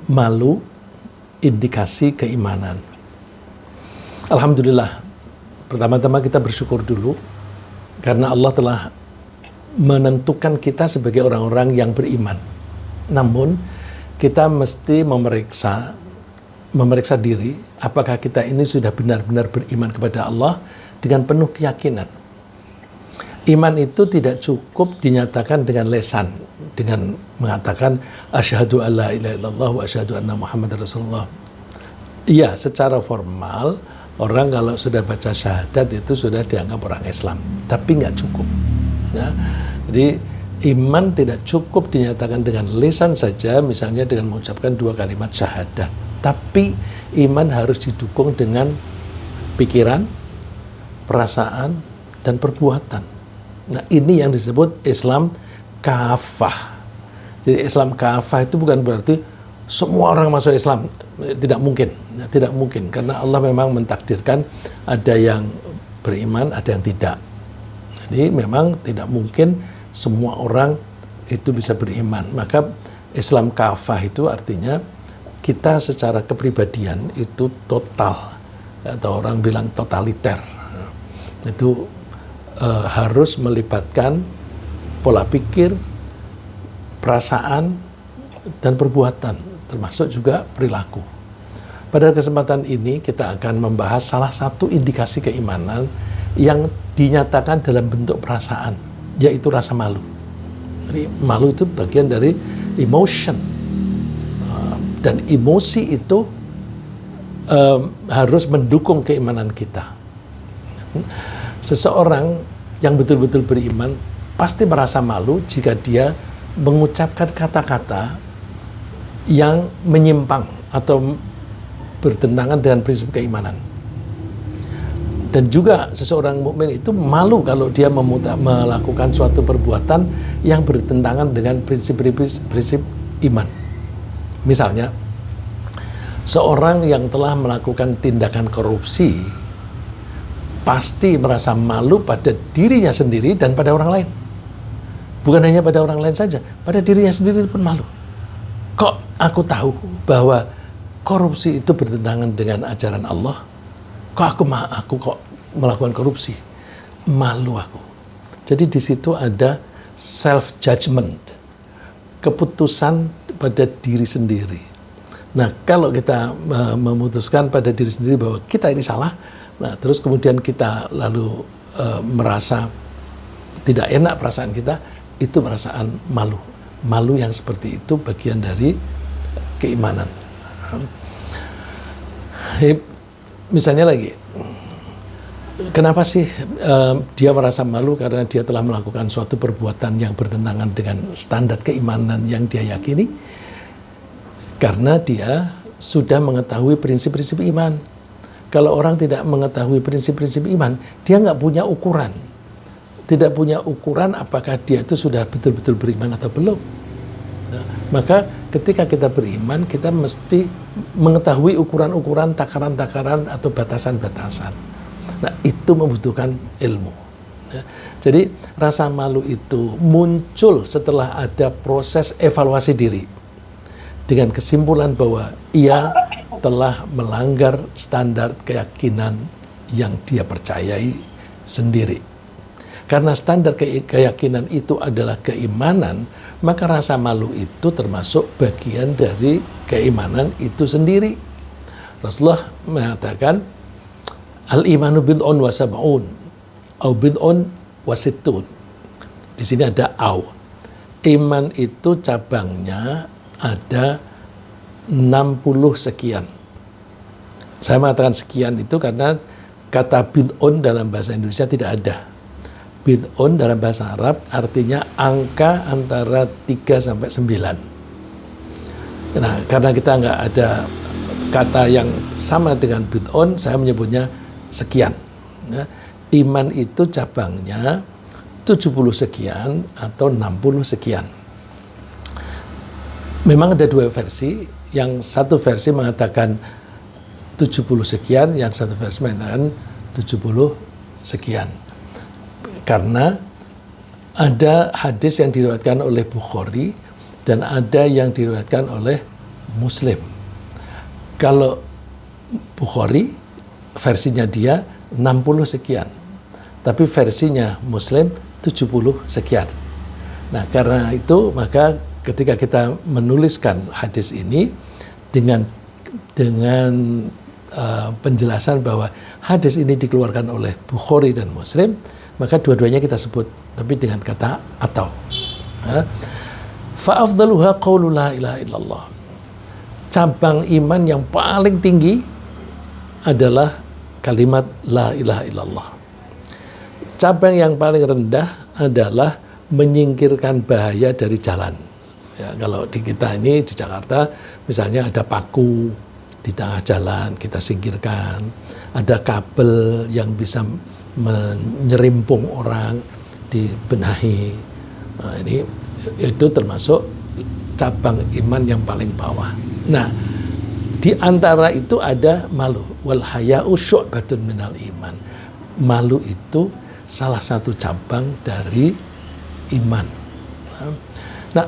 malu indikasi keimanan. Alhamdulillah, pertama-tama kita bersyukur dulu karena Allah telah menentukan kita sebagai orang-orang yang beriman. Namun kita mesti memeriksa diri apakah kita ini sudah benar-benar beriman kepada Allah dengan penuh keyakinan. Iman itu tidak cukup dinyatakan dengan lesan, dengan mengatakan asyhadu alla ilaha illallah wa asyhadu anna muhammadar rasulullah. Iya, secara formal orang kalau sudah baca syahadat itu sudah dianggap orang Islam, tapi nggak cukup. Ya. Jadi iman tidak cukup dinyatakan dengan lisan saja, misalnya dengan mengucapkan 2 kalimat syahadat, tapi iman harus didukung dengan pikiran, perasaan, dan perbuatan. Nah, ini yang disebut Islam kafah. Jadi Islam kafah itu bukan berarti semua orang masuk Islam. Tidak mungkin. Tidak mungkin. Karena Allah memang mentakdirkan ada yang beriman, ada yang tidak. Jadi memang tidak mungkin semua orang itu bisa beriman. Maka Islam kafah itu artinya kita secara kepribadian itu total. Atau orang bilang totaliter. Itu harus melibatkan pola pikir, perasaan, dan perbuatan, termasuk juga perilaku. Pada kesempatan ini kita akan membahas salah satu indikasi keimanan yang dinyatakan dalam bentuk perasaan, yaitu rasa malu. Jadi malu itu bagian dari emotion, dan emosi itu harus mendukung keimanan kita. Seseorang yang betul-betul beriman pasti merasa malu jika dia mengucapkan kata-kata yang menyimpang atau bertentangan dengan prinsip keimanan. Dan juga seseorang mukmin itu malu kalau dia melakukan suatu perbuatan yang bertentangan dengan prinsip iman. Misalnya, seorang yang telah melakukan tindakan korupsi pasti merasa malu pada dirinya sendiri dan pada orang lain. Bukan hanya pada orang lain saja, pada dirinya sendiri pun malu. Kok aku tahu bahwa korupsi itu bertentangan dengan ajaran Allah? Kok aku kok melakukan korupsi? Malu aku. Jadi di situ ada self judgment, keputusan pada diri sendiri. Nah, kalau kita memutuskan pada diri sendiri bahwa kita ini salah, nah terus kemudian kita lalu merasa tidak enak perasaan kita, itu perasaan malu. Malu yang seperti itu bagian dari keimanan. Misalnya lagi, kenapa sih dia merasa malu? Karena dia telah melakukan suatu perbuatan yang bertentangan dengan standar keimanan yang dia yakini. Karena dia sudah mengetahui prinsip-prinsip iman. Kalau orang tidak mengetahui prinsip-prinsip iman, dia nggak punya ukuran. Tidak punya ukuran apakah dia itu sudah betul-betul beriman atau belum. Nah, maka ketika kita beriman, kita mesti mengetahui ukuran-ukuran, takaran-takaran atau batasan-batasan. Nah, itu membutuhkan ilmu. Ya. Jadi rasa malu itu muncul setelah ada proses evaluasi diri. Dengan kesimpulan bahwa ia telah melanggar standar keyakinan yang dia percayai sendiri. Karena standar keyakinan itu adalah keimanan, maka rasa malu itu termasuk bagian dari keimanan itu sendiri. Rasulullah mengatakan, al-imanu bid'un wa sab'un, au bid'un wa sittun. Di sini ada au. Iman itu cabangnya ada 60 sekian. Saya mengatakan sekian itu karena kata bid'un dalam bahasa Indonesia tidak ada. Bid'un dalam bahasa Arab artinya angka antara 3 sampai 9. Nah, karena kita nggak ada kata yang sama dengan bid'un, saya menyebutnya sekian. Ya, iman itu cabangnya 70 sekian atau 60 sekian. Memang ada 2 versi. Yang satu versi mengatakan 70 sekian, yang satu versi mengatakan 70 sekian. Karena ada hadis yang diriwayatkan oleh Bukhari dan ada yang diriwayatkan oleh Muslim. Kalau Bukhari versinya dia 60 sekian, tapi versinya Muslim 70 sekian. Nah, karena itu maka ketika kita menuliskan hadis ini dengan penjelasan bahwa hadis ini dikeluarkan oleh Bukhari dan Muslim, maka dua-duanya kita sebut, tapi dengan kata atau. Fa'afdaluha qawlu la ilaha illallah. Cabang iman yang paling tinggi adalah kalimat la ilaha illallah. Cabang yang paling rendah adalah menyingkirkan bahaya dari jalan. Ya, kalau di kita ini di Jakarta misalnya ada paku di tengah jalan, kita singkirkan. Ada kabel yang bisa menyerimpung orang, dibenahi. Nah, itu termasuk cabang iman yang paling bawah. Nah, di antara itu ada malu. Wal haya'u syu'batun minal iman. Malu itu salah satu cabang dari iman. Nah,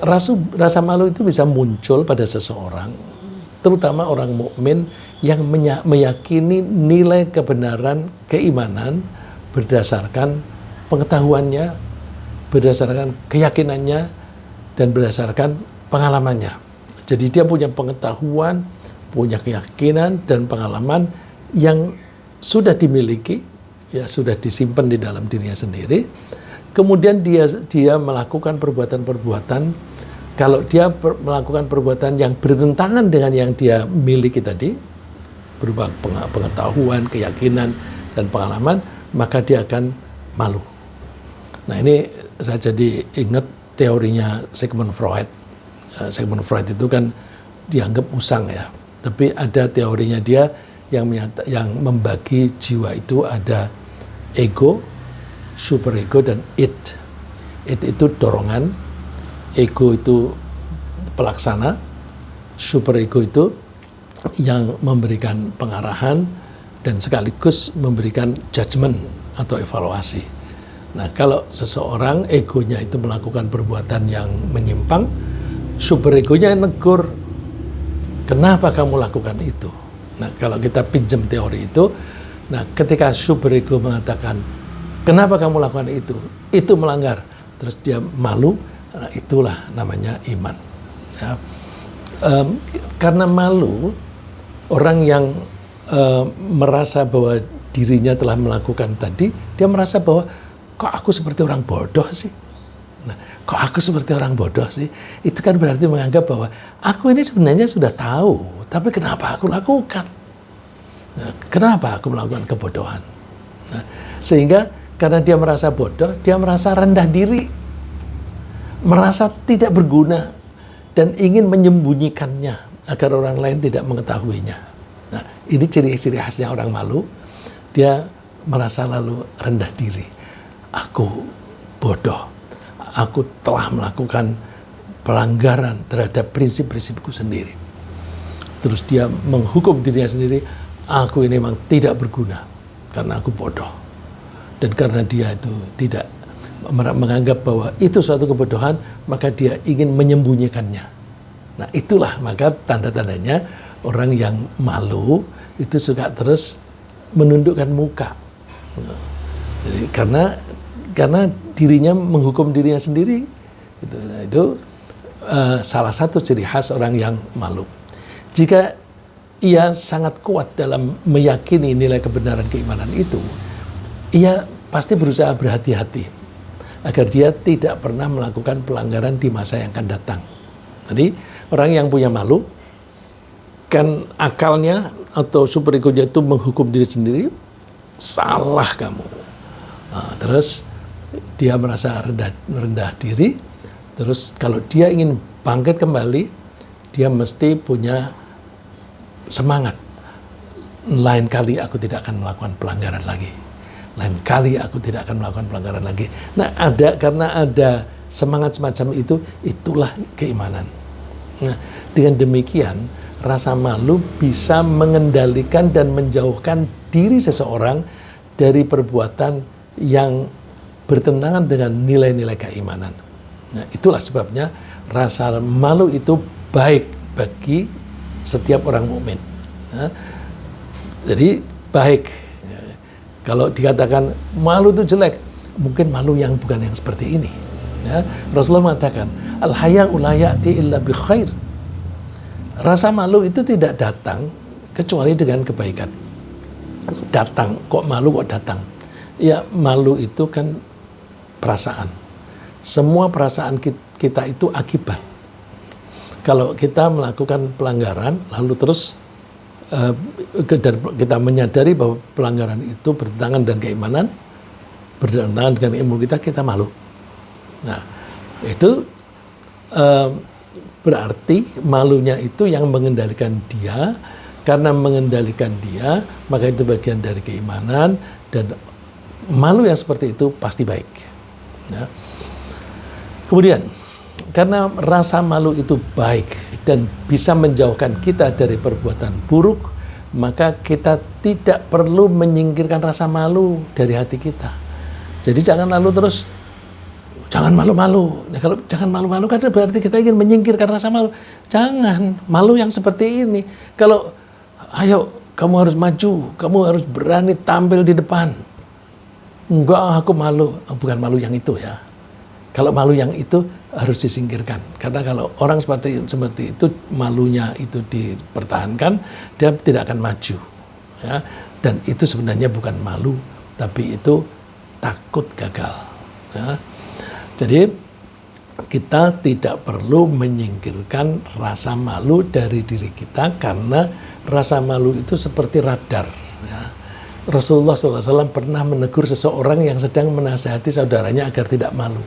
rasa malu itu bisa muncul pada seseorang, terutama orang mukmin yang meyakini nilai kebenaran keimanan berdasarkan pengetahuannya, berdasarkan keyakinannya, dan berdasarkan pengalamannya. Jadi dia punya pengetahuan, punya keyakinan dan pengalaman yang sudah dimiliki, ya sudah disimpan di dalam dirinya sendiri. Kemudian dia melakukan perbuatan-perbuatan. Kalau dia melakukan perbuatan yang bertentangan dengan yang dia miliki tadi, berupa pengetahuan, keyakinan, dan pengalaman, maka dia akan malu. Nah, ini saya jadi ingat teorinya Sigmund Freud. Sigmund Freud itu kan dianggap usang ya, tapi ada teorinya dia yang membagi jiwa itu ada ego, superego, dan id. Id itu dorongan, ego itu pelaksana, superego itu yang memberikan pengarahan dan sekaligus memberikan judgement atau evaluasi. Nah, kalau seseorang egonya itu melakukan perbuatan yang menyimpang, superegonya negur, kenapa kamu lakukan itu? Nah, kalau kita pinjam teori itu, nah ketika superego mengatakan, kenapa kamu lakukan itu melanggar, terus dia malu, nah itulah namanya iman. Ya. Karena malu, orang yang merasa bahwa dirinya telah melakukan tadi, dia merasa bahwa kok aku seperti orang bodoh sih? Nah, kok aku seperti orang bodoh sih? Itu kan berarti menganggap bahwa aku ini sebenarnya sudah tahu, tapi kenapa aku lakukan? Nah, kenapa aku melakukan kebodohan? Nah, sehingga karena dia merasa bodoh, dia merasa rendah diri, merasa tidak berguna, dan ingin menyembunyikannya agar orang lain tidak mengetahuinya. Nah, ini ciri-ciri khasnya orang malu. Dia merasa lalu rendah diri. Aku bodoh. Aku telah melakukan pelanggaran terhadap prinsip-prinsipku sendiri. Terus dia menghukum dirinya sendiri. Aku ini memang tidak berguna karena aku bodoh. Dan karena dia itu tidak menganggap bahwa itu suatu kebodohan, maka dia ingin menyembunyikannya. Nah, itulah maka tanda-tandanya orang yang malu itu suka terus menundukkan muka. Nah, jadi karena dirinya menghukum dirinya sendiri. Gitu. Nah, itu salah satu ciri khas orang yang malu. Jika ia sangat kuat dalam meyakini nilai kebenaran keimanan itu, ia pasti berusaha berhati-hati agar dia tidak pernah melakukan pelanggaran di masa yang akan datang. Jadi orang yang punya malu, kan akalnya atau superegonya itu menghukum diri sendiri, salah kamu. Nah, terus dia merasa rendah diri, terus kalau dia ingin bangkit kembali, dia mesti punya semangat. Lain kali aku tidak akan melakukan pelanggaran lagi. Lain kali aku tidak akan melakukan pelanggaran lagi. Nah, karena ada semangat semacam itu, itulah keimanan. Nah, dengan demikian, rasa malu bisa mengendalikan dan menjauhkan diri seseorang dari perbuatan yang bertentangan dengan nilai-nilai keimanan. Nah, itulah sebabnya rasa malu itu baik bagi setiap orang mukmin. Ya. Jadi baik. Ya. Kalau dikatakan malu itu jelek, mungkin malu yang bukan yang seperti ini. Ya. Rasulullah mengatakan, al-haya'u la ya'ti illa bi khair. Rasa malu itu tidak datang kecuali dengan kebaikan. Datang, kok malu kok datang? Ya, malu itu kan perasaan. Semua perasaan kita itu akibat. Kalau kita melakukan pelanggaran, lalu terus dan kita menyadari bahwa pelanggaran itu bertentangan dengan keimanan, bertentangan dengan ilmu kita malu. Nah, itu berarti malunya itu yang mengendalikan dia. Karena mengendalikan dia, maka itu bagian dari keimanan, dan malu yang seperti itu pasti baik. Ya. Kemudian, karena rasa malu itu baik dan bisa menjauhkan kita dari perbuatan buruk, maka kita tidak perlu menyingkirkan rasa malu dari hati kita. Jadi jangan lalu terus, jangan malu-malu. Nah, kalau jangan malu-malu kan berarti kita ingin menyingkirkan rasa malu. Jangan, malu yang seperti ini. Kalau ayo, kamu harus maju, kamu harus berani tampil di depan. Enggak, aku malu. Bukan malu yang itu ya. Kalau malu yang itu harus disingkirkan. Karena kalau orang seperti itu, malunya itu dipertahankan, dia tidak akan maju. Ya. Dan itu sebenarnya bukan malu, tapi itu takut gagal. Ya. Jadi kita tidak perlu menyingkirkan rasa malu dari diri kita, karena rasa malu itu seperti radar. Ya. Rasulullah SAW pernah menegur seseorang yang sedang menasihati saudaranya agar tidak malu.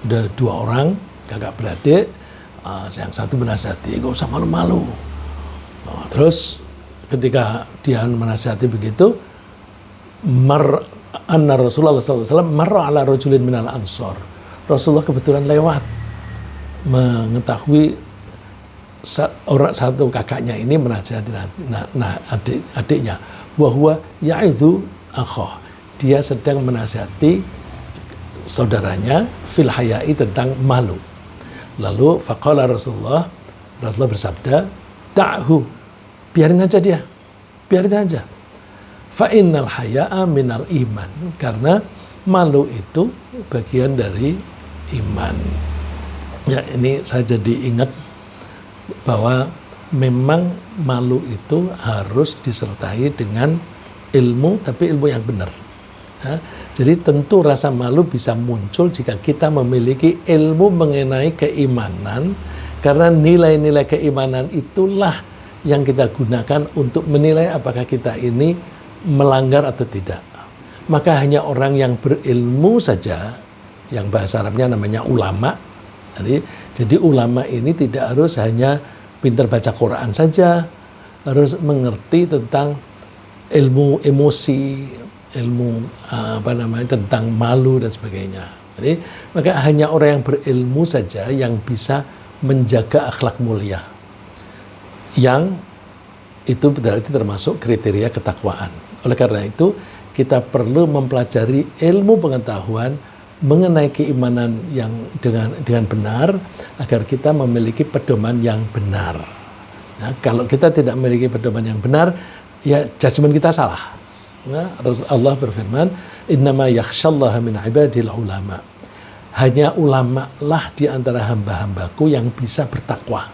Ada dua orang, kakak beradik, yang satu menasihati, gak usah malu-malu. Terus ketika dia menasihati begitu, anna Rasulullah SAW marra ala rajulin minal ansor. Rasulullah kebetulan lewat, mengetahui satu kakaknya ini menasihati adiknya bahwa ya'idhu akhoh, dia sedang menasihati saudaranya fil haya'i, tentang malu. Lalu faqala Rasulullah bersabda, da'hu, biarin aja dia, biarin aja. Fa innal haya'a minal iman, karena malu itu bagian dari iman. Ya, ini saya jadi ingat bahwa memang malu itu harus disertai dengan ilmu, tapi ilmu yang benar. Ya, jadi tentu rasa malu bisa muncul jika kita memiliki ilmu mengenai keimanan, karena nilai-nilai keimanan itulah yang kita gunakan untuk menilai apakah kita ini melanggar atau tidak. Maka hanya orang yang berilmu saja, yang bahasa Arabnya namanya ulama. Jadi ulama ini tidak harus hanya pintar baca Quran saja, harus mengerti tentang ilmu emosi, ilmu tentang malu dan sebagainya. Jadi maka hanya orang yang berilmu saja yang bisa menjaga akhlak mulia, yang itu berarti termasuk kriteria ketakwaan. Oleh karena itu kita perlu mempelajari ilmu pengetahuan mengenai keimanan yang dengan benar, agar kita memiliki pedoman yang benar. Nah, kalau kita tidak memiliki pedoman yang benar, ya judgement kita salah. Nah, Allah berfirman, innama yakhsyallaha min ibadil ulama. Hanya ulama lah di antara hamba-hambaku yang bisa bertakwa.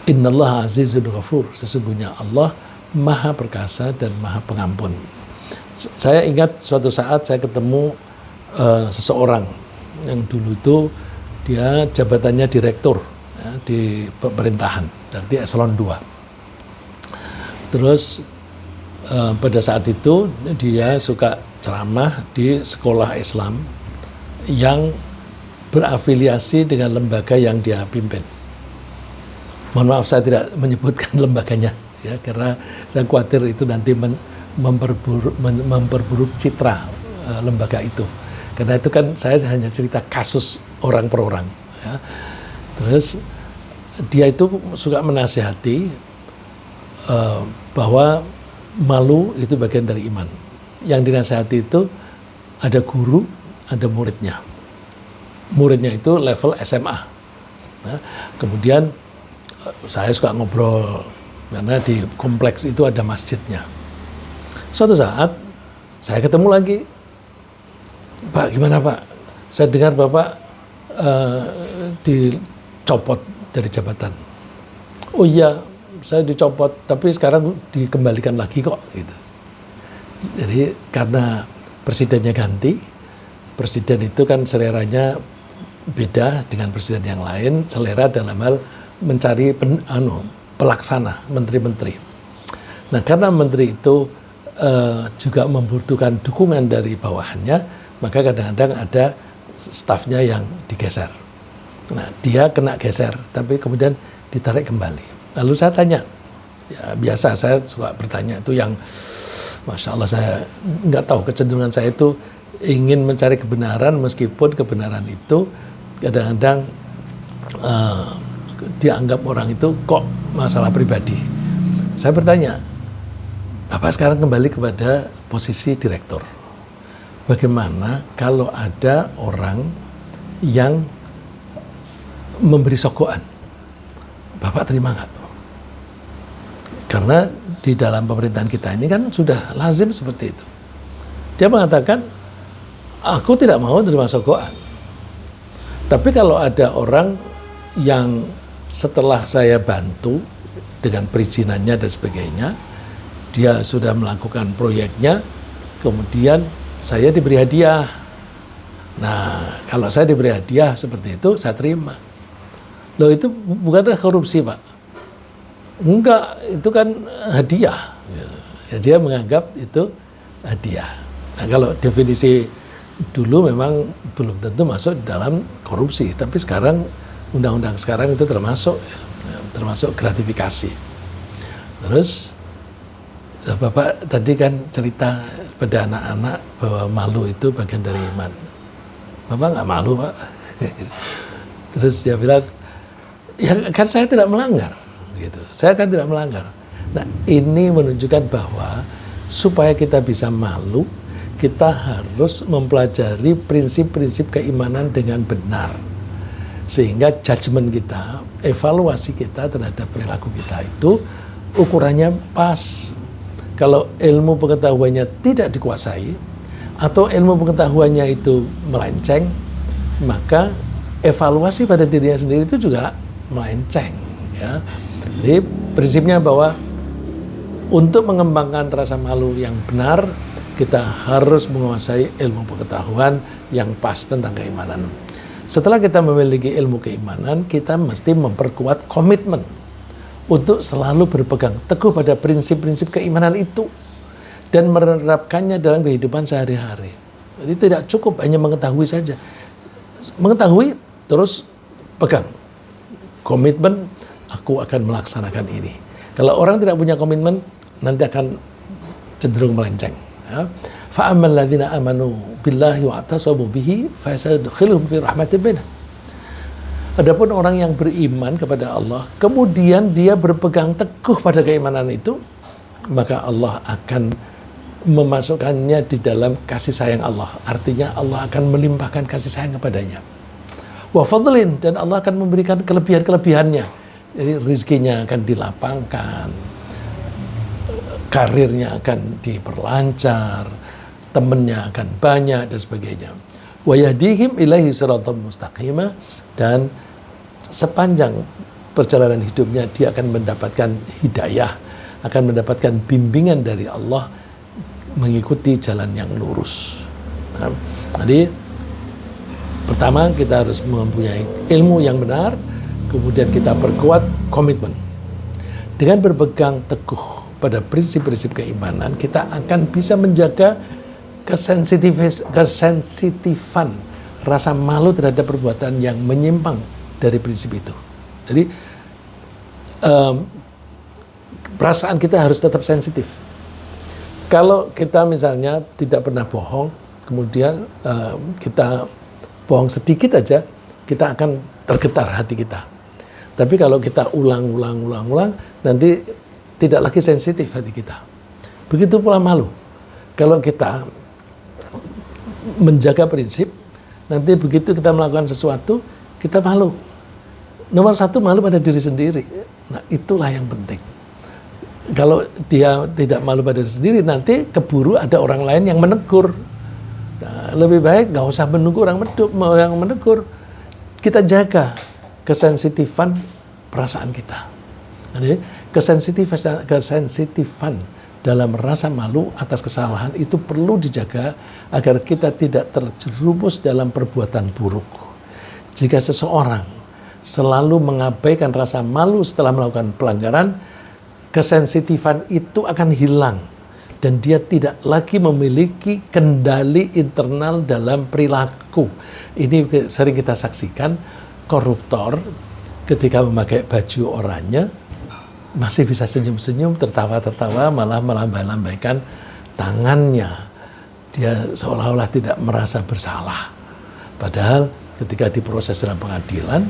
Innallaha azizun ghafur. Sesungguhnya Allah Maha Perkasa dan Maha Pengampun. Saya ingat suatu saat saya ketemu seseorang yang dulu itu dia jabatannya direktur ya, di pemerintahan, berarti eselon 2. Terus pada saat itu dia suka ceramah di sekolah Islam yang berafiliasi dengan lembaga yang dia pimpin. Mohon maaf saya tidak menyebutkan lembaganya ya, karena saya khawatir itu nanti memperburuk citra lembaga itu. Karena itu kan saya hanya cerita kasus orang per orang. Ya. Terus dia itu suka menasihati bahwa malu itu bagian dari iman. Yang dinasihati itu ada guru, ada muridnya. Muridnya itu level SMA. Nah, kemudian saya suka ngobrol karena di kompleks itu ada masjidnya. Suatu saat saya ketemu lagi, Pak gimana Pak? Saya dengar Bapak dicopot dari jabatan. Oh iya, saya dicopot, tapi sekarang dikembalikan lagi kok gitu. Jadi karena presidennya ganti, presiden itu kan seleranya beda dengan presiden yang lain, selera dalam hal mencari pelaksana, menteri-menteri. Nah karena menteri itu juga membutuhkan dukungan dari bawahannya, maka kadang-kadang ada stafnya yang digeser. Nah dia kena geser, tapi kemudian ditarik kembali. Lalu saya tanya, ya biasa saya suka bertanya itu yang Masya Allah, saya nggak tahu, kecenderungan saya itu ingin mencari kebenaran meskipun kebenaran itu kadang-kadang dianggap orang itu kok masalah pribadi. Saya bertanya, Bapak sekarang kembali kepada posisi direktur. Bagaimana kalau ada orang yang memberi sogokan? Bapak terima nggak? Karena di dalam pemerintahan kita ini kan sudah lazim seperti itu. Dia mengatakan, aku tidak mau terima sogokan. Tapi kalau ada orang yang setelah saya bantu dengan perizinannya dan sebagainya, dia sudah melakukan proyeknya, kemudian saya diberi hadiah. Nah, kalau saya diberi hadiah seperti itu, saya terima. Loh itu bukanlah korupsi, Pak? Enggak, itu kan hadiah. Ya, dia menganggap itu hadiah. Nah, kalau definisi dulu memang belum tentu masuk dalam korupsi, tapi sekarang undang-undang sekarang itu termasuk gratifikasi. Terus Bapak tadi kan cerita pada anak-anak bahwa malu itu bagian dari iman. Bapak nggak malu, Pak? Terus dia bilang, ya kan saya tidak melanggar, gitu. Saya kan tidak melanggar. Nah ini menunjukkan bahwa supaya kita bisa malu, kita harus mempelajari prinsip-prinsip keimanan dengan benar. Sehingga judgement kita, evaluasi kita terhadap perilaku kita itu ukurannya pas. Kalau ilmu pengetahuannya tidak dikuasai atau ilmu pengetahuannya itu melenceng, maka evaluasi pada dirinya sendiri itu juga melenceng. Ya. Jadi prinsipnya bahwa untuk mengembangkan rasa malu yang benar, kita harus menguasai ilmu pengetahuan yang pas tentang keimanan. Setelah kita memiliki ilmu keimanan, kita mesti memperkuat komitmen untuk selalu berpegang teguh pada prinsip-prinsip keimanan itu dan menerapkannya dalam kehidupan sehari-hari. Jadi tidak cukup hanya mengetahui saja. Mengetahui terus pegang. Komitmen, aku akan melaksanakan ini. Kalau orang tidak punya komitmen, nanti akan cenderung melenceng. Ya. Fa'amman ladzina amanu billahi wa'tasamu bihi fasayadkhiluhum fi rahmatin minhu. Adapun orang yang beriman kepada Allah, kemudian dia berpegang teguh pada keimanan itu, maka Allah akan memasukkannya di dalam kasih sayang Allah. Artinya Allah akan melimpahkan kasih sayang kepadanya. Wa fadlin, dan Allah akan memberikan kelebihan-kelebihannya. Jadi rizkinya akan dilapangkan, karirnya akan diperlancar, temannya akan banyak dan sebagainya. Wa yahdihim ilaihi siratan mustaqimah, dan sepanjang perjalanan hidupnya dia akan mendapatkan hidayah, akan mendapatkan bimbingan dari Allah mengikuti jalan yang lurus. Nah, jadi pertama kita harus mempunyai ilmu yang benar, kemudian kita perkuat komitmen. Dengan berpegang teguh pada prinsip-prinsip keimanan, kita akan bisa menjaga kesensitifan rasa malu terhadap perbuatan yang menyimpang dari prinsip itu. Jadi perasaan kita harus tetap sensitif. Kalau kita misalnya tidak pernah bohong, kemudian kita bohong sedikit aja, kita akan tergetar hati kita. Tapi kalau kita ulang, nanti tidak lagi sensitif hati kita. Begitu pula malu. Kalau kita menjaga prinsip, nanti begitu kita melakukan sesuatu, kita malu. Nomor satu, malu pada diri sendiri. Nah, itulah yang penting. Kalau dia tidak malu pada diri sendiri, nanti keburu ada orang lain yang menegur. Nah, lebih baik nggak usah menunggu orang menegur. Kita jaga kesensitifan perasaan kita. Jadi kesensitifan dalam rasa malu atas kesalahan itu perlu dijaga agar kita tidak terjerumus dalam perbuatan buruk. Jika seseorang selalu mengabaikan rasa malu setelah melakukan pelanggaran, kesensitifan itu akan hilang dan dia tidak lagi memiliki kendali internal dalam perilaku. Ini sering kita saksikan, koruptor ketika memakai baju oranye masih bisa senyum-senyum, tertawa-tertawa, malah melambaikan tangannya. Dia seolah-olah tidak merasa bersalah. Padahal ketika diproses dalam pengadilan,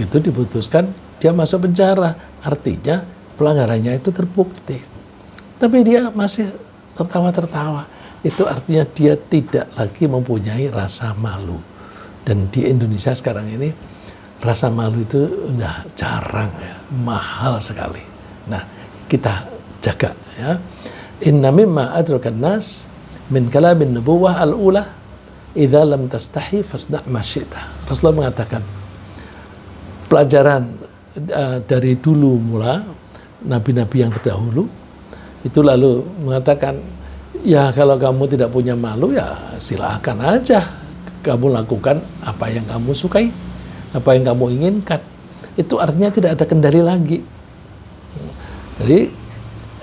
itu diputuskan dia masuk penjara. Artinya pelanggarannya itu terbukti. Tapi dia masih tertawa-tertawa. Itu artinya dia tidak lagi mempunyai rasa malu. Dan di Indonesia sekarang ini rasa malu itu udah jarang ya, mahal sekali. Nah, kita jaga ya. Inna mimma adrakan nas min kalamin nubuwah al-ula idza lam tastahi fasda' ma syi'ta. Rasulullah mengatakan pelajaran dari dulu mula nabi-nabi yang terdahulu itu lalu mengatakan, ya kalau kamu tidak punya malu ya silakan aja kamu lakukan apa yang kamu sukai, apa yang kamu inginkan. Itu artinya tidak ada kendali lagi. Jadi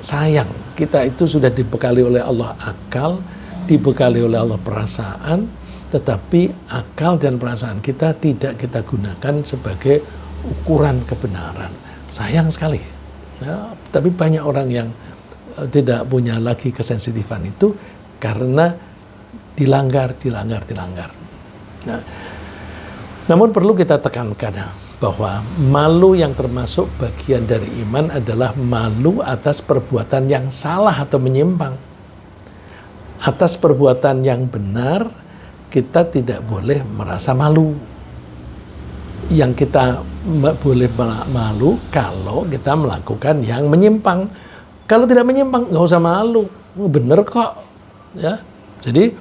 sayang, kita itu sudah dibekali oleh Allah akal, dibekali oleh Allah perasaan, tetapi akal dan perasaan kita tidak kita gunakan sebagai ukuran kebenaran. Sayang sekali. Ya, tapi banyak orang yang tidak punya lagi kesensitifan itu karena dilanggar. Nah, namun perlu kita tekankan bahwa malu yang termasuk bagian dari iman adalah malu atas perbuatan yang salah atau menyimpang. Atas perbuatan yang benar kita tidak boleh merasa malu. Yang kita boleh malu kalau kita melakukan yang menyimpang. Kalau tidak menyimpang nggak usah malu, bener kok. Ya, jadi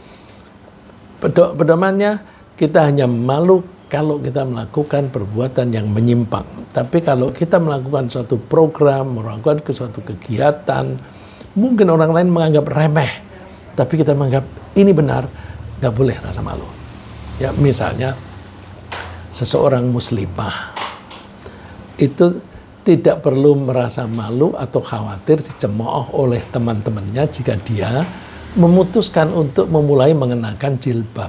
pedomannya kita hanya malu kalau kita melakukan perbuatan yang menyimpang. Tapi kalau kita melakukan suatu program, melakukan suatu kegiatan, mungkin orang lain menganggap remeh, tapi kita menganggap ini benar, nggak boleh rasa malu. Ya, misalnya seseorang muslimah itu tidak perlu merasa malu atau khawatir dicemooh oleh teman-temannya jika dia memutuskan untuk memulai mengenakan jilbab.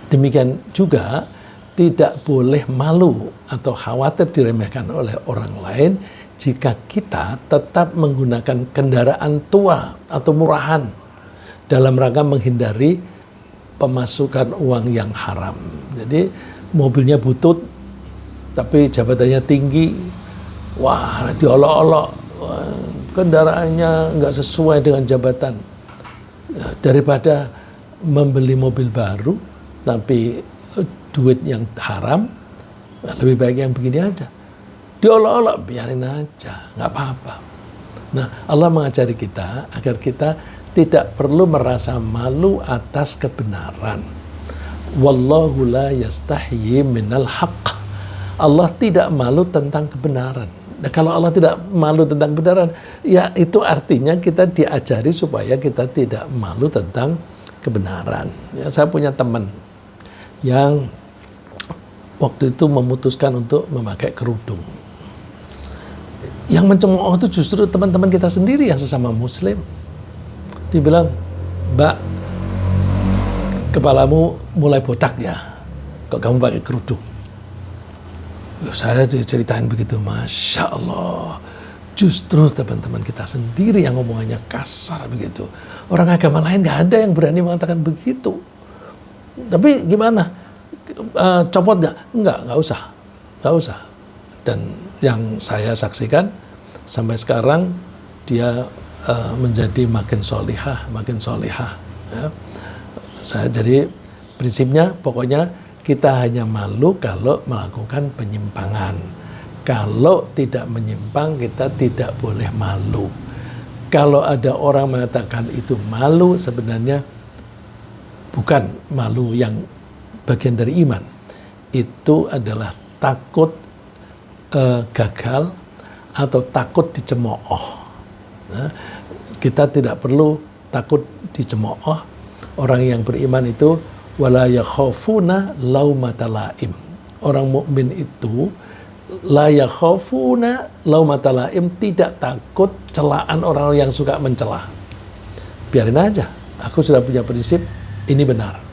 Demikian juga tidak boleh malu atau khawatir diremehkan oleh orang lain jika kita tetap menggunakan kendaraan tua atau murahan dalam rangka menghindari pemasukan uang yang haram. Jadi mobilnya butut tapi jabatannya tinggi, wah diolok-olok, kendaraannya nggak sesuai dengan jabatan. Daripada membeli mobil baru tapi duit yang haram, lebih baik yang begini aja. Diolok-olok, biarin aja, nggak apa-apa. Nah, Allah mengajari kita agar kita tidak perlu merasa malu atas kebenaran. Wallahu la yastahyi minal haqq. Allah tidak malu tentang kebenaran. Nah, kalau Allah tidak malu tentang kebenaran, ya itu artinya kita diajari supaya kita tidak malu tentang kebenaran. Ya, saya punya teman yang waktu itu memutuskan untuk memakai kerudung. Yang mencemooh itu justru teman-teman kita sendiri yang sesama muslim. Dibilang, Mbak, kepalamu mulai botak ya, kok kamu pakai kerudung. Saya diceritain begitu, Masya Allah. Justru teman-teman kita sendiri yang ngomongannya kasar begitu. Orang agama lain gak ada yang berani mengatakan begitu. Tapi gimana? Copot gak? Nggak usah. Dan yang saya saksikan sampai sekarang dia menjadi makin solihah. Ya. Jadi prinsipnya pokoknya kita hanya malu kalau melakukan penyimpangan. Kalau tidak menyimpang, kita tidak boleh malu. Kalau ada orang mengatakan itu malu, sebenarnya bukan malu yang bagian dari iman. Itu adalah takut gagal atau takut dicemooh. Nah, kita tidak perlu takut dicemooh. Orang yang beriman itu wala yakhafuna laumata laim. Orang mukmin itu la yakhafuna laumata laim, tidak takut celaan orang yang suka mencela. Biarin aja. Aku sudah punya prinsip, ini benar.